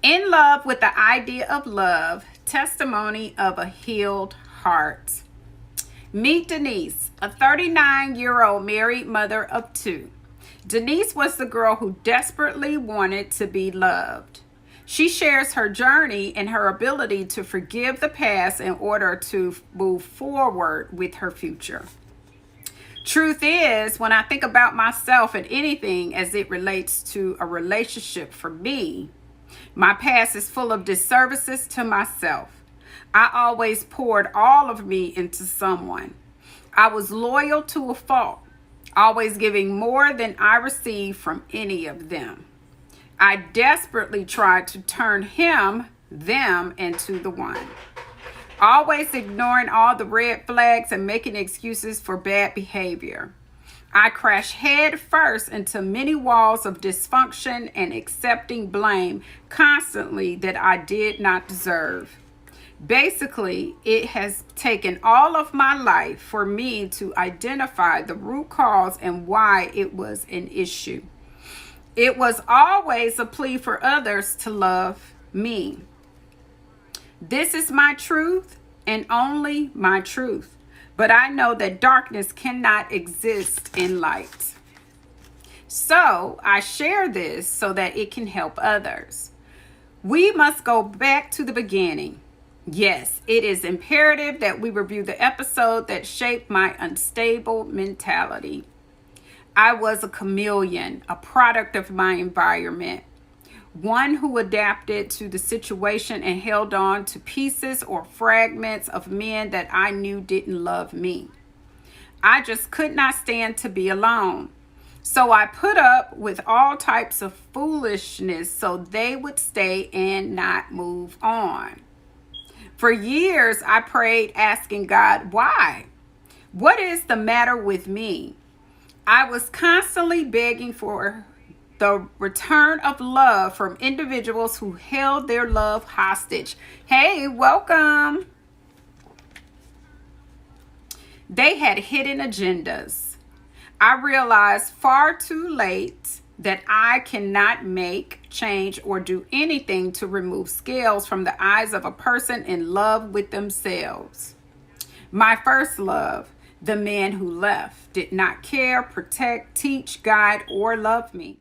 In love with the idea of love, testimony of a healed heart. Meet Denise, a 39-year-old married mother of two. Denise was the girl who desperately wanted to be loved. She shares her journey and her ability to forgive the past in order to move forward with her future. Truth is, when I think about myself and anything as it relates to a relationship for me, my past is full of disservices to myself. I always poured all of me into someone. I was loyal to a fault, always giving more than I received from any of them. I desperately tried to turn them into the one. Always ignoring all the red flags and making excuses for bad behavior. I crashed head first into many walls of dysfunction and accepting blame constantly that I did not deserve. Basically, it has taken all of my life for me to identify the root cause and why it was an issue. It was always a plea for others to love me. This is my truth and only my truth. But I know that darkness cannot exist in light. So I share this so that it can help others. We must go back to the beginning. Yes, it is imperative that we review the episode that shaped my unstable mentality. I was a chameleon, a product of my environment. One who adapted to the situation and held on to pieces or fragments of men that I knew didn't love me. I just could not stand to be alone. So I put up with all types of foolishness so they would stay and not move on. For years, I prayed asking God, why? What is the matter with me? I was constantly begging for the return of love from individuals who held their love hostage. Hey, welcome. They had hidden agendas. I realized far too late that I cannot make, change, or do anything to remove scales from the eyes of a person in love with themselves. My first love, the man who left, did not care, protect, teach, guide, or love me.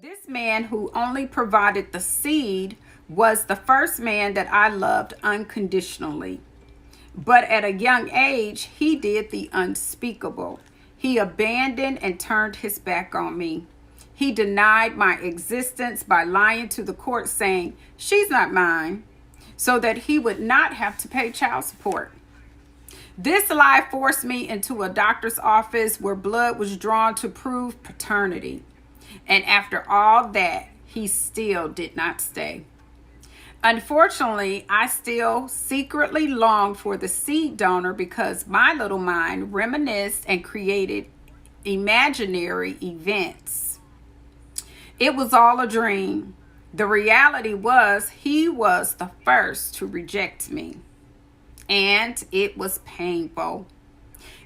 This man who only provided the seed was the first man that I loved unconditionally. But at a young age, he did the unspeakable. He abandoned and turned his back on me. He denied my existence by lying to the court saying, "She's not mine," so that he would not have to pay child support. This lie forced me into a doctor's office where blood was drawn to prove paternity. And after all that, he still did not stay. Unfortunately, I still secretly longed for the seed donor because my little mind reminisced and created imaginary events. It was all a dream. The reality was he was the first to reject me. And it was painful.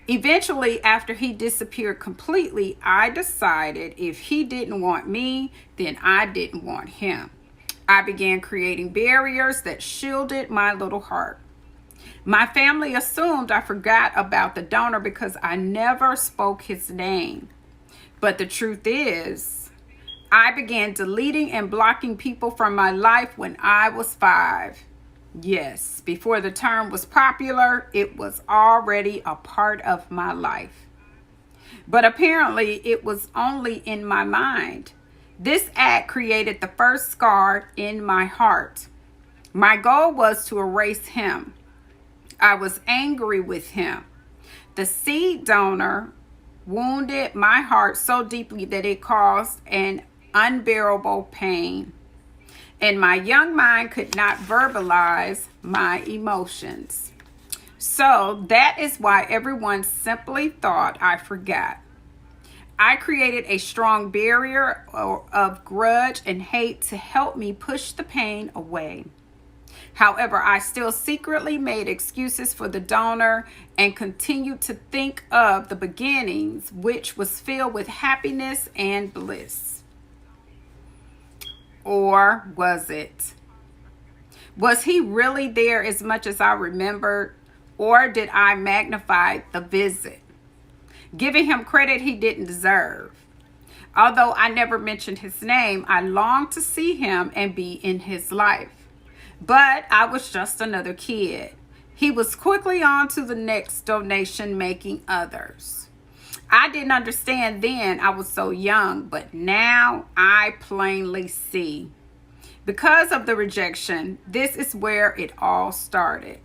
Eventually, after he disappeared completely, I decided if he didn't want me, then I didn't want him. I began creating barriers that shielded my little heart. My family assumed I forgot about the donor because I never spoke his name. But the truth is, I began deleting and blocking people from my life when I was 5. Yes, before the term was popular, it was already a part of my life. But apparently, it was only in my mind. This act created the first scar in my heart. My goal was to erase him. I was angry with him. The seed donor wounded my heart so deeply that it caused an unbearable pain. And my young mind could not verbalize my emotions. So that is why everyone simply thought I forgot. I created a strong barrier of grudge and hate to help me push the pain away. However, I still secretly made excuses for the donor and continued to think of the beginnings, which was filled with happiness and bliss. Or was it? Was he really there as much as I remembered? Or did I magnify the visit, giving him credit he didn't deserve? Although I never mentioned his name, I longed to see him and be in his life. But I was just another kid. He was quickly on to the next donation, making others. I didn't understand then, I was so young, but now I plainly see. Because of the rejection, this is where it all started.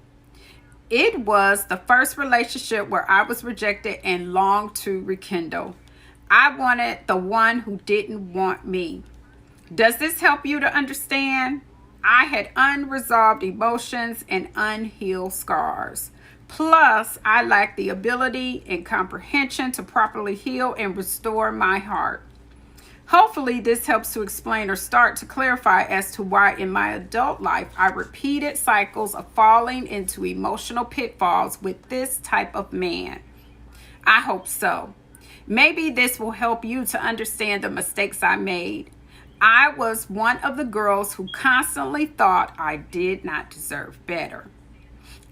It was the first relationship where I was rejected and longed to rekindle. I wanted the one who didn't want me. Does this help you to understand? I had unresolved emotions and unhealed scars. Plus, I lacked the ability and comprehension to properly heal and restore my heart. Hopefully, this helps to explain or start to clarify as to why in my adult life I repeated cycles of falling into emotional pitfalls with this type of man. I hope so. Maybe this will help you to understand the mistakes I made. I was one of the girls who constantly thought I did not deserve better.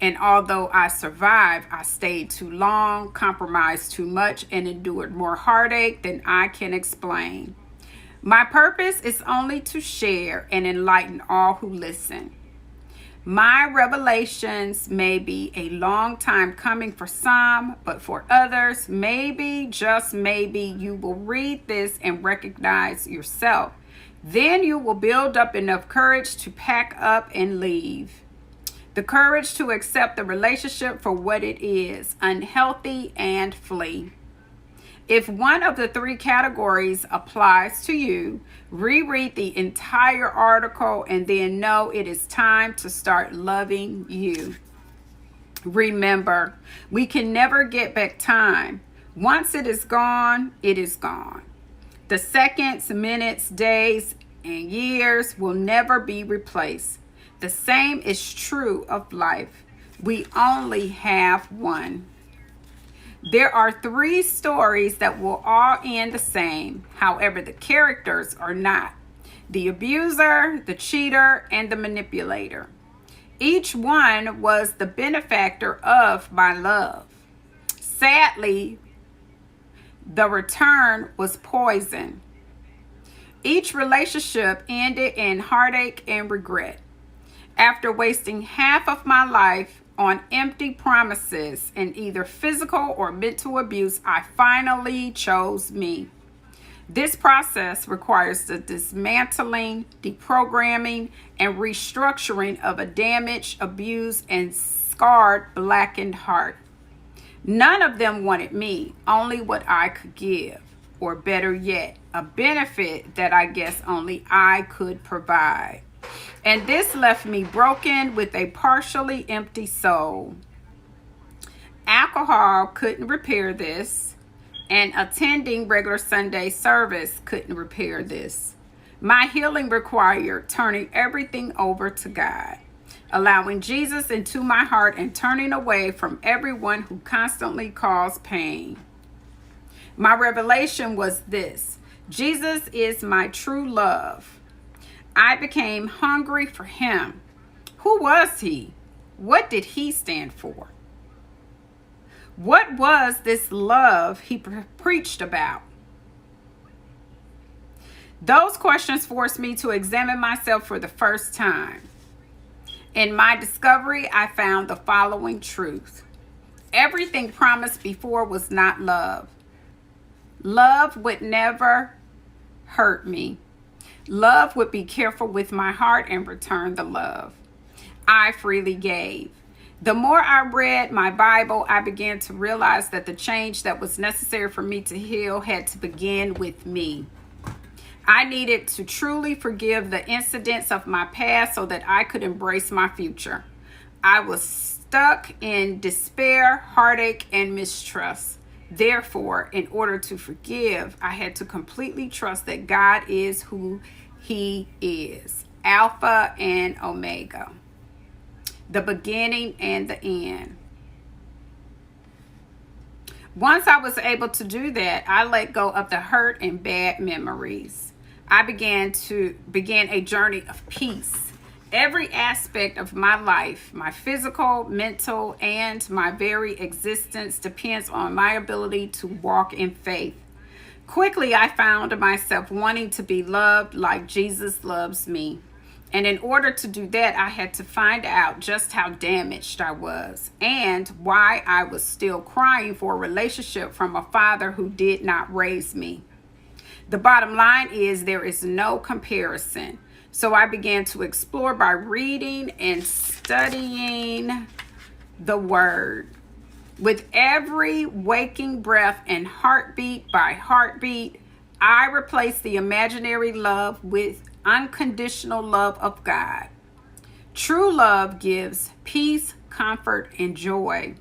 And although I survived, I stayed too long, compromised too much, and endured more heartache than I can explain. My purpose is only to share and enlighten all who listen. My revelations may be a long time coming for some, but for others, maybe, just maybe, you will read this and recognize yourself. Then you will build up enough courage to pack up and leave. The courage to accept the relationship for what it is, unhealthy, and flee. If one of the three categories applies to you, reread the entire article and then know it is time to start loving you. Remember, we can never get back time. Once it is gone, it is gone. The seconds, minutes, days, and years will never be replaced. The same is true of life. We only have one. There are three stories that will all end the same. However, the characters are not. The abuser, the cheater, and the manipulator. Each one was the benefactor of my love. Sadly, the return was poison. Each relationship ended in heartache and regret. After wasting half of my life on empty promises and either physical or mental abuse, I finally chose me. This process requires the dismantling, deprogramming, and restructuring of a damaged, abused, and scarred, blackened heart. None of them wanted me, only what I could give, or better yet, a benefit that I guess only I could provide. And this left me broken with a partially empty soul. Alcohol couldn't repair this, and attending regular Sunday service couldn't repair this. My healing required turning everything over to God, allowing Jesus into my heart and turning away from everyone who constantly caused pain. My revelation was this: Jesus is my true love. I became hungry for him. Who was he? What did he stand for? What was this love he preached about? Those questions forced me to examine myself for the first time. In my discovery, I found the following truth. Everything promised before was not love. Love would never hurt me. Love would be careful with my heart and return the love. I freely gave. The more I read my Bible, I began to realize that the change that was necessary for me to heal had to begin with me. I needed to truly forgive the incidents of my past so that I could embrace my future. I was stuck in despair, heartache, and mistrust. Therefore, in order to forgive, I had to completely trust that God is who he is, Alpha and Omega, the beginning and the end. Once I was able to do that, I let go of the hurt and bad memories. I began a journey of peace. Every aspect of my life, my physical, mental, and my very existence depends on my ability to walk in faith. Quickly, I found myself wanting to be loved like Jesus loves me. And in order to do that, I had to find out just how damaged I was and why I was still crying for a relationship from a father who did not raise me. The bottom line is there is no comparison. So I began to explore by reading and studying the word. With every waking breath and heartbeat by heartbeat, I replace the imaginary love with unconditional love of God. True love gives peace, comfort, and joy.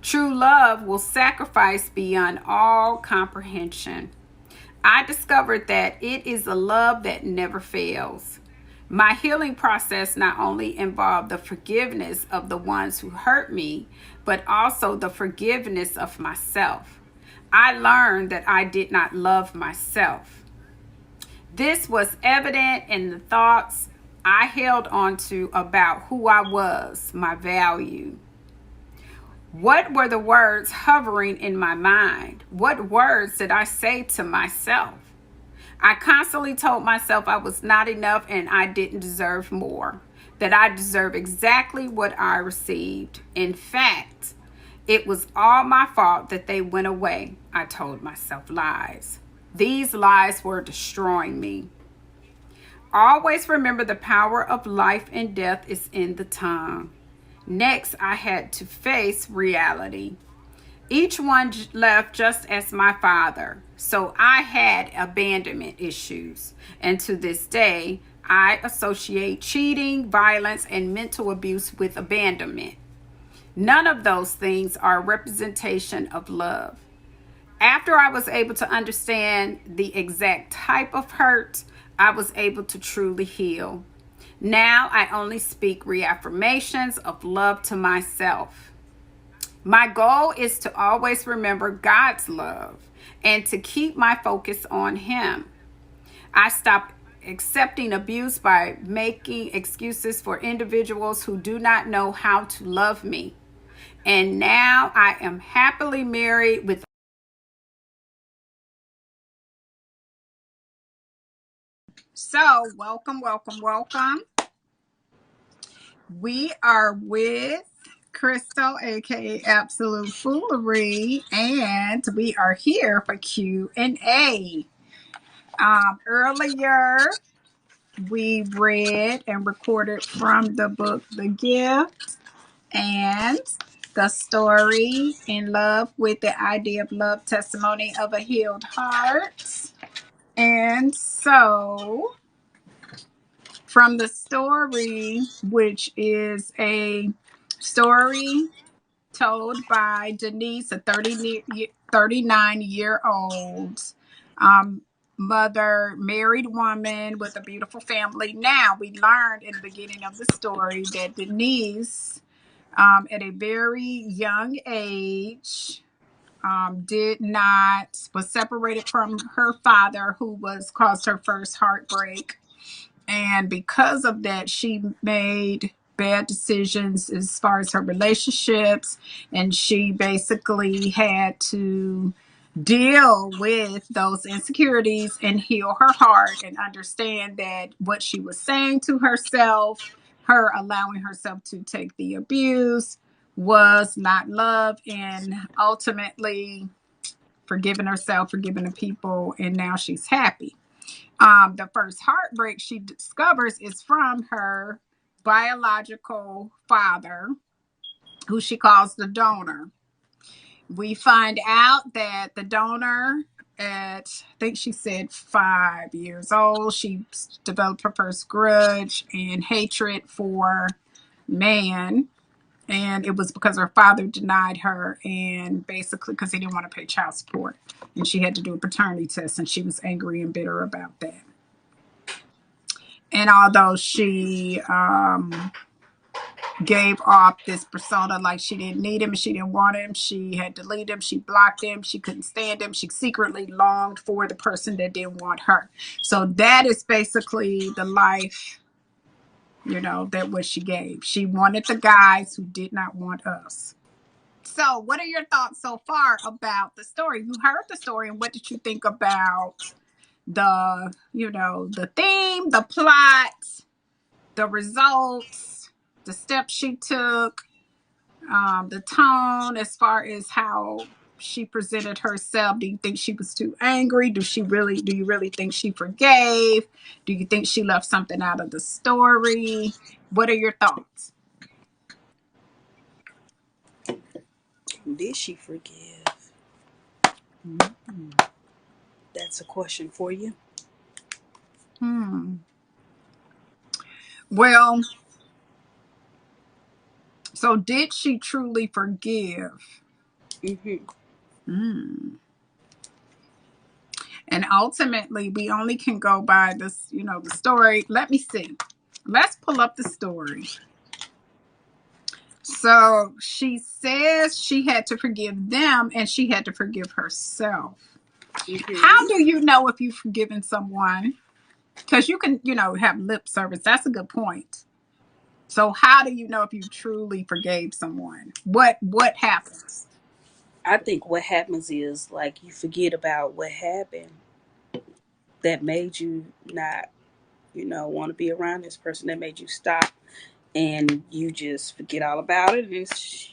True love will sacrifice beyond all comprehension. I discovered that it is a love that never fails. My healing process not only involved the forgiveness of the ones who hurt me, but also the forgiveness of myself. I learned that I did not love myself. This was evident in the thoughts I held on to about who I was, my value. What were the words hovering in my mind? What words did I say to myself? I constantly told myself I was not enough and I didn't deserve more, that I deserve exactly what I received. In fact, it was all my fault that they went away. I told myself lies. These lies were destroying me. Always remember the power of life and death is in the tongue. Next, I had to face reality. Each one left just as my father. So I had abandonment issues. And to this day, I associate cheating, violence, and mental abuse with abandonment. None of those things are a representation of love. After I was able to understand the exact type of hurt, I was able to truly heal. Now I only speak reaffirmations of love to myself. My goal is to always remember God's love and to keep my focus on Him. I stopped accepting abuse by making excuses for individuals who do not know how to love me. And now I am happily married with. So, welcome, welcome, welcome. We are with Crystal, aka Absolute Foolery, and we are here for Q&A. Earlier, we read and recorded from the book TheGift and the story In Love with the Idea of Love, Testimony of a Healed Heart. And so, from the story, which is a story told by Denise, a 39-year-old mother, married woman with a beautiful family. Now, we learned in the beginning of the story that Denise, at a very young age, was separated from her father, who caused her first heartbreak. And because of that, she made bad decisions as far as her relationships. And she basically had to deal with those insecurities and heal her heart and understand that what she was saying to herself, her allowing herself to take the abuse, was not love, and ultimately forgiving herself, forgiving the people, and now she's happy. The first heartbreak she discovers is from her biological father, who she calls the donor. We find out that the donor, at I think she said 5 years old, she developed her first grudge and hatred for man. And it was because her father denied her, and basically because he didn't want to pay child support. And she had to do a paternity test, and she was angry and bitter about that. And although she gave off this persona like she didn't need him, she didn't want him, she had deleted him, she blocked him, she couldn't stand him, she secretly longed for the person that didn't want her. So that is basically the life, that what she gave. She wanted the guys who did not want us. So what are your thoughts so far about the story? You heard the story, and what did you think about the theme, the plot, the results, the steps she took, the tone, as far as how she presented herself? Do you think she was too angry? Do you really think she forgave? Do you think she left something out of the story? What are your thoughts? Did she forgive? Mm-hmm. That's a question for you. Well, so did she truly forgive? Mm-hmm. Mm. And ultimately, we only can go by this, the story. Let me see. Let's pull up the story. So she says she had to forgive them and she had to forgive herself. How Mm-hmm. do you know if you've forgiven someone? Because you can, have lip service. That's a good point. So how do you know if you truly forgave someone? What happens? I think what happens is like you forget about what happened that made you not, want to be around this person, that made you stop, and you just forget all about it, and it's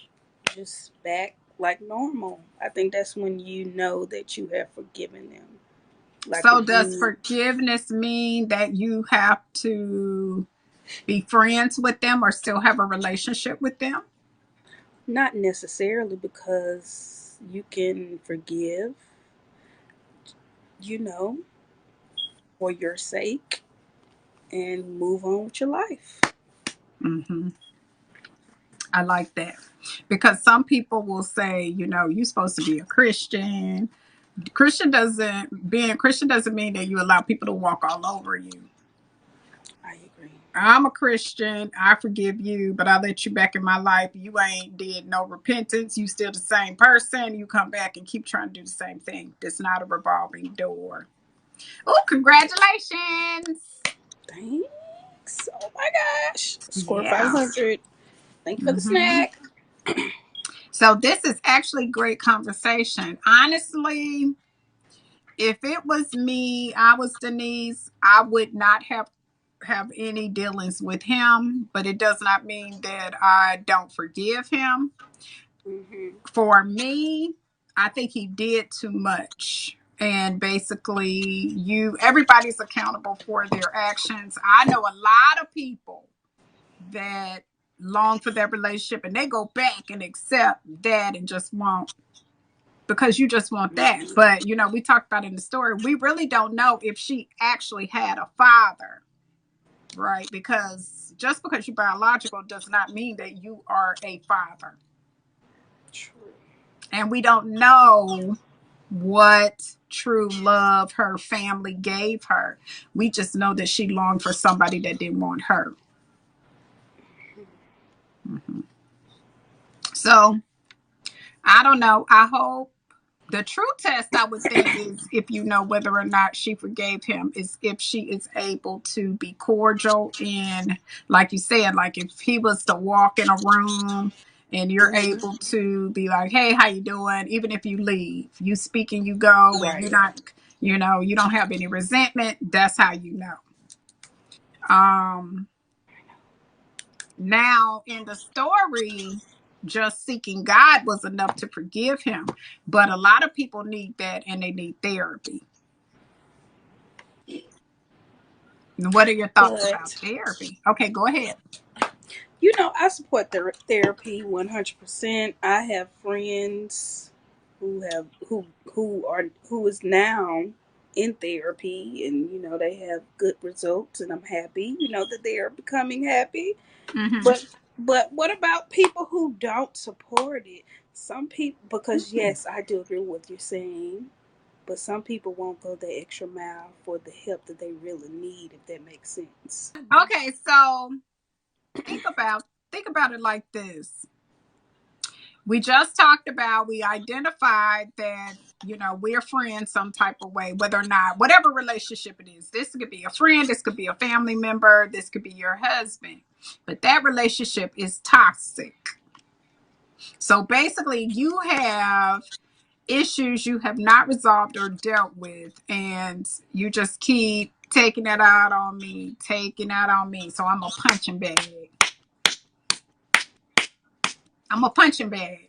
just back like normal. I think that's when you know that you have forgiven them. Like So if does you, forgiveness mean that you have to be friends with them or still have a relationship with them? not necessarily, because you can forgive, you know, for your sake and move on with your life. Mm-hmm. I like that, because some people will say, you're supposed to be a Christian. Being a Christian doesn't mean that you allow people to walk all over you. I agree. I'm a Christian. I forgive you, but I let you back in my life. You ain't did no repentance. You still the same person. You come back and keep trying to do the same thing. It's not a revolving door. Oh, congratulations. Thanks. Oh my gosh. Score Yeah. 500. Thank you for the Mm-hmm. snack. So this is actually great conversation. Honestly, if it was me, I was Denise, I would not have any dealings with him, but it does not mean that I don't forgive him. Mm-hmm. For me, I think he did too much. And basically, everybody's accountable for their actions. I know a lot of people that long for their relationship and they go back and accept that and just won't, because you just want that. Mm-hmm. But we talked about in the story, we really don't know if she actually had a father, right? Because just because you're biological does not mean that you are a father. True. And we don't know what true love her family gave her. We just know that she longed for somebody that didn't want her. Mhm. So I don't know. I hope the true test, I would think, is if you know whether or not she forgave him, is if she is able to be cordial. And like you said, like if he was to walk in a room and you're Mm-hmm. able to be like, hey, how you doing? Even if you leave, you speak and you go, and you're Right. not, you don't have any resentment. That's how you know. Um, Now, in the story, just seeking God was enough to forgive him. But a lot of people need that, and they need therapy. And what are your thoughts about But therapy? Okay, go ahead. I support therapy 100%. I have friends who is now in therapy, and they have good results, and I'm happy that they are becoming happy. Mm-hmm. But what about people who don't support it? Some people, because yes, I do agree with what you're saying, but some people won't go the extra mile for the help that they really need, if that makes sense. Okay, so think about think about it like this. We just talked about, we identified that, we're friends some type of way, whether or not, whatever relationship it is. This could be a friend, this could be a family member, this could be your husband. But that relationship is toxic. So basically, you have issues you have not resolved or dealt with, and you just keep taking it out on me, taking out on me. So I'm a punching bag. I'm a punching bag.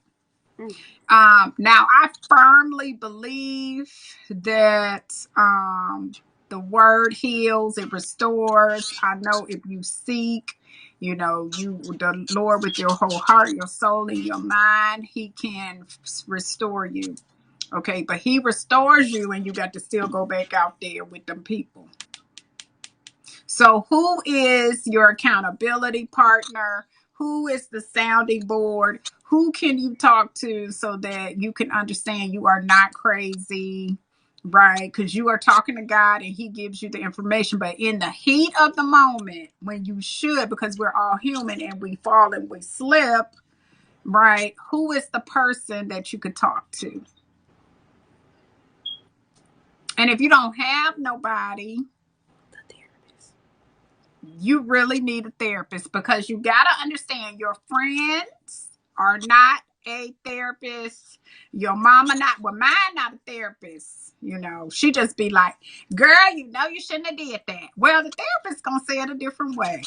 Mm. Now, I firmly believe that the word heals, it restores. I know if you seek, the Lord with your whole heart, your soul, and your mind, He can restore you. Okay, but He restores you, and you got to still go back out there with them people. So who is your accountability partner? Who is the sounding board? Who can you talk to so that you can understand you are not crazy, right? Because you are talking to God and He gives you the information. But in the heat of the moment, when you should, because we're all human and we fall and we slip, right? Who is the person that you could talk to? And if you don't have nobody, you really need a therapist, because you got to understand your friends are not a therapist. Your mama not, well, mine not a therapist. She just be like, girl, you shouldn't have did that. Well, the therapist gonna say it a different way.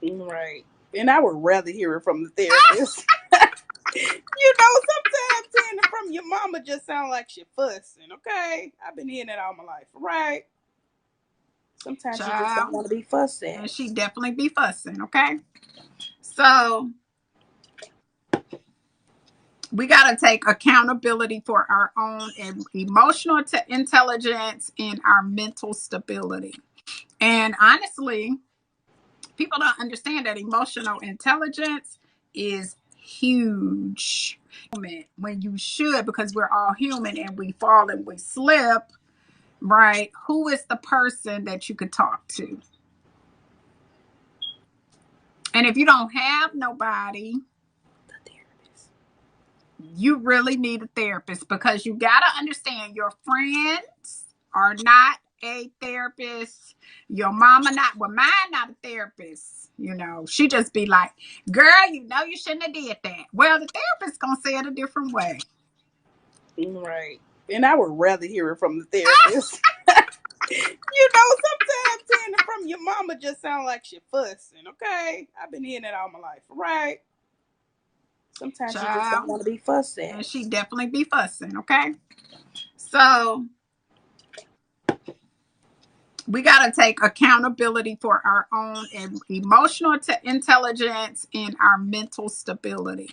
Right. And I would rather hear it from the therapist. Sometimes hearing it from your mama just sound like she fussing, okay? I've been hearing it all my life, right? Sometimes she just don't Child, want to be fussed and at. she definitely be fussing, okay? So we got to take accountability for our own emotional intelligence and our mental stability. And honestly, people don't understand that emotional intelligence is huge. When you should, because we're all human and we fall and we slip, right? Who is the person that you could talk to? And if you don't have nobody, you really need a therapist, because you got to understand your friends are not a therapist. Your mama not, well, mine not a therapist. She just be like, girl, you shouldn't have did that. Well, the therapist gonna say it a different way. Right. And I would rather hear it from the therapist. Sometimes hearing it from your mama just sound like she fussing, okay? I've been hearing it all my life, right? Sometimes she just don't Child, want to be fussed and at. she definitely be fussing, okay? So we got to take accountability for our own emotional intelligence and our mental stability.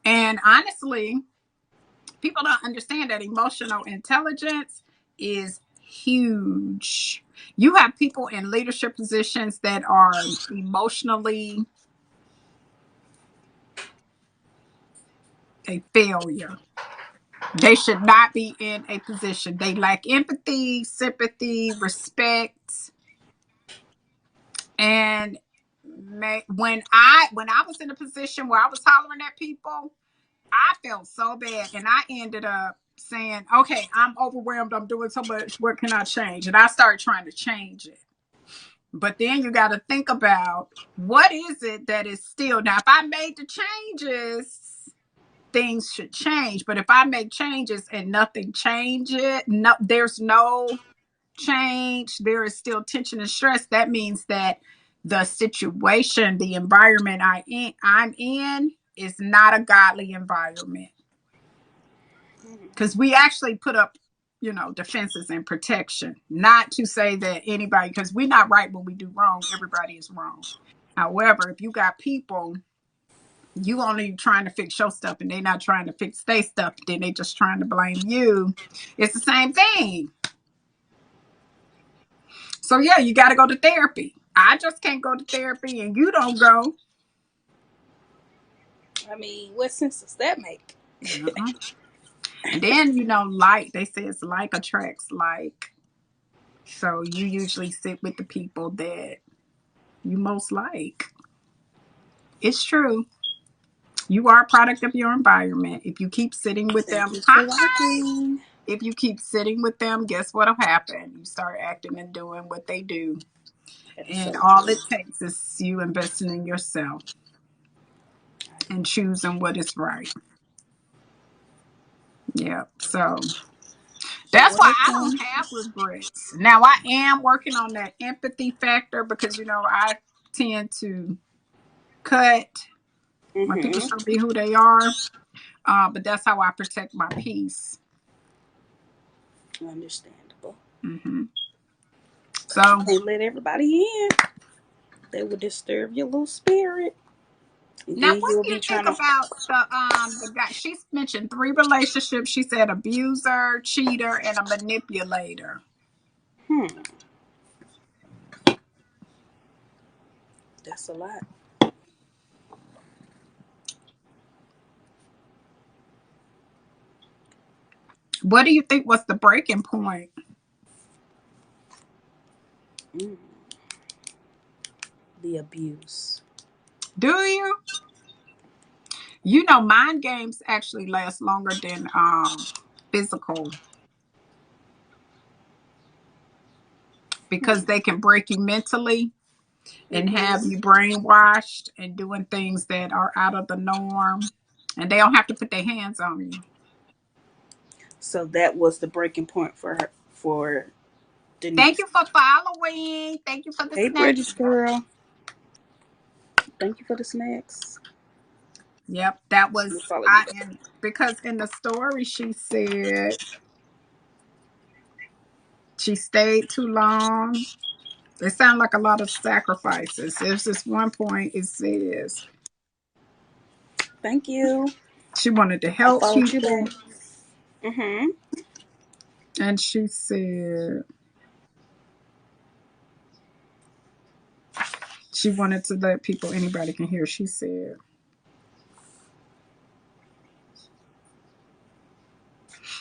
And honestly, people don't understand that emotional intelligence is huge. You have people in leadership positions that are emotionally a failure. They should not be in a position. They lack empathy, sympathy, respect. And when I was in a position where I was hollering at people, I felt so bad, and I ended up saying, okay, I'm overwhelmed, I'm doing so much, what can I change? And I started trying to change it. But then you got to think about, what is it that is still, now if I made the changes, things should change. But if I make changes and nothing changes, no, there's no change, there is still tension and stress, that means that the situation, the environment I'm in is not a godly environment. Because we actually put up, defenses and protection. Not to say that anybody, because we're not right when we do wrong, everybody is wrong. However, if you got people, you only trying to fix your stuff and they not trying to fix their stuff, then they just trying to blame you. It's the same thing. So yeah, you got to go to therapy. I just can't go to therapy and you don't go. I mean, what sense does that make? Uh-uh. And then, like they say, it's like attracts like. So you usually sit with the people that you most like. It's true. You are a product of your environment. If you keep sitting with Thank them, you for hi. watching. If you keep sitting with them, guess what'll happen? You start acting and doing what they do. That is And so all true. it takes is you investing in yourself I and agree. choosing what is right. Yeah. So But that's why what I don't have regrets. Now I am working on that empathy factor because I tend to cut when people Mm-hmm. show me who they are. But that's how I protect my peace. Understandable. Hmm. Because you So can't let everybody in. They will disturb your little spirit. And now, then what you'll do you be think trying to. about the guy? She mentioned three relationships. She said abuser, cheater, and a manipulator. Hmm. That's a lot. What do you think was the breaking point? Mm. The abuse. Do you? Mind games actually last longer than physical because Hmm. they can break you mentally and have Mm-hmm. you brainwashed and doing things that are out of the norm, and they don't have to put their hands on you. So that was the breaking point for her, for Thank Denise. you for following. Thank you for the Hey, snack. Bridges girl. Thank you for the snacks. Yep, that Let me was follow you I back. and because in the story she said she stayed too long. It sounded like a lot of sacrifices. There's this one point it says Thank you. she wanted to I help followed you people, back. Mm-hmm. and she wanted to let people anybody can hear. She said,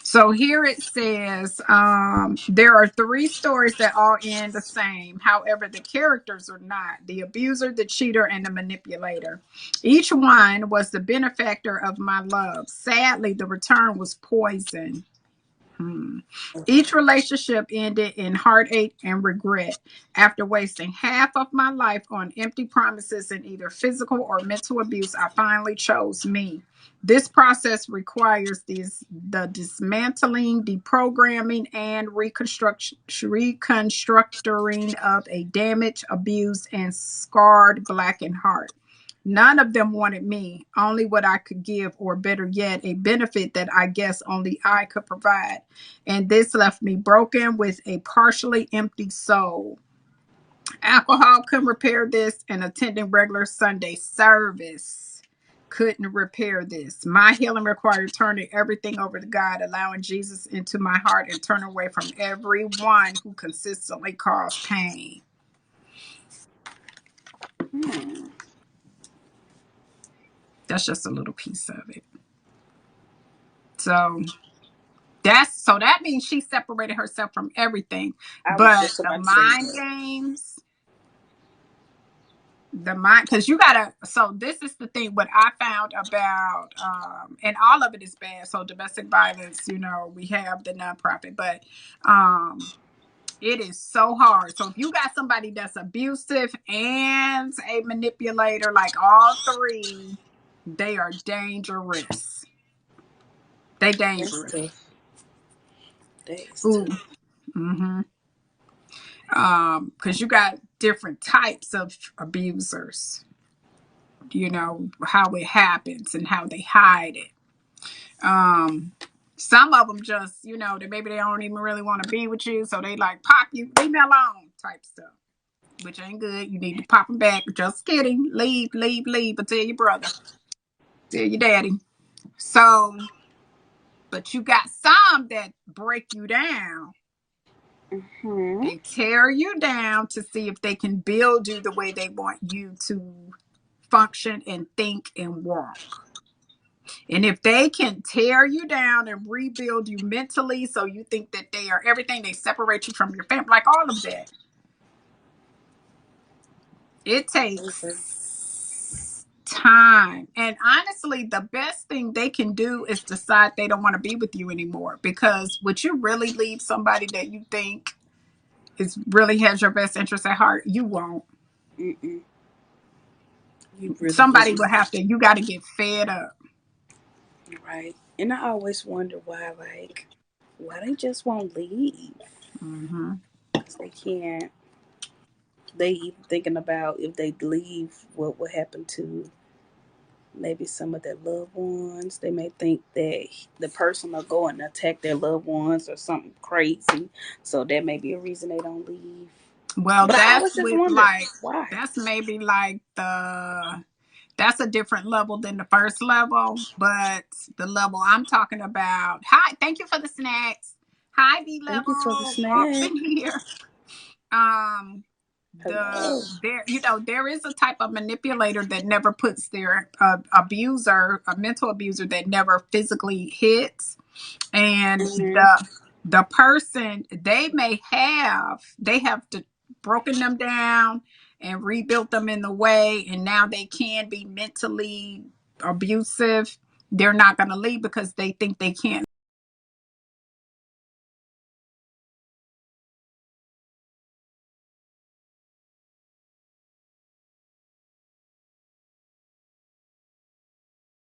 so here it says there are three stories that all end the same. However, the characters are not: the abuser, the cheater, and the manipulator. Each one was the benefactor of my love. Sadly, the return was poison. Hmm. Each Okay. relationship ended in heartache and regret. After wasting half of my life on empty promises and either physical or mental abuse, I finally chose me. This process requires the dismantling, deprogramming, and reconstructing of a damaged, abused, and scarred blackened heart. None of them wanted me, only what I could give, or better yet, a benefit that I guess only I could provide. And this left me broken with a partially empty soul. Alcohol couldn't repair this, and attending regular Sunday service couldn't repair this. My healing required turning everything over to God, allowing Jesus into my heart, and turning away from everyone who consistently caused pain. Hmm. That's just a little piece of it. So that means she separated herself from everything. I was But just the about to say mind that. games, the mind, because you gotta, so this is the thing what I found about and all of it is bad. So domestic violence, we have the nonprofit, but um it is so hard. So if you got somebody that's abusive and a manipulator, like all three, they are dangerous. They That's dangerous. tough. That is Ooh. tough. Mm-hmm. Because you got different types of abusers, how it happens and how they hide it. Some of them just, maybe they don't even really want to be with you, so they like pop you, leave me alone type stuff, which ain't good. You need to pop them back. Just kidding. Leave, leave, leave, but tell your brother, tell your daddy. So, but you got some that break you down. Mm-hmm. They tear you down to see if they can build you the way they want you to function and think and walk. And if they can tear you down and rebuild you mentally so you think that they are everything, they separate you from your family, like all of that. It Okay. takes time. And honestly, the best thing they can do is decide they don't want to be with you anymore. Because would you really leave somebody that you think is really has your best interest at heart? You won't. Mm-mm. You really Somebody wouldn't. will have to, you got to get fed up. Right. And I always wonder why they just won't leave. Hmm. Because they can't. They even thinking about if they leave, what would happen to maybe some of their loved ones. They may think that the person will go and attack their loved ones or something crazy. So that may be a reason they don't leave. Well, But I that's always just with wonder like, why. that's maybe like that's a different level than the first level. But the level I'm talking about, hi, thank you for the snacks. Hi, B Thank you for the level, walks snack. in here. Um, Hello. there, there is a type of manipulator that never puts their abuser, a mental abuser that never physically hits. And Mm-hmm. the person, they have broken them down and rebuilt them in the way, and now they can be mentally abusive. They're not going to leave because they think they can't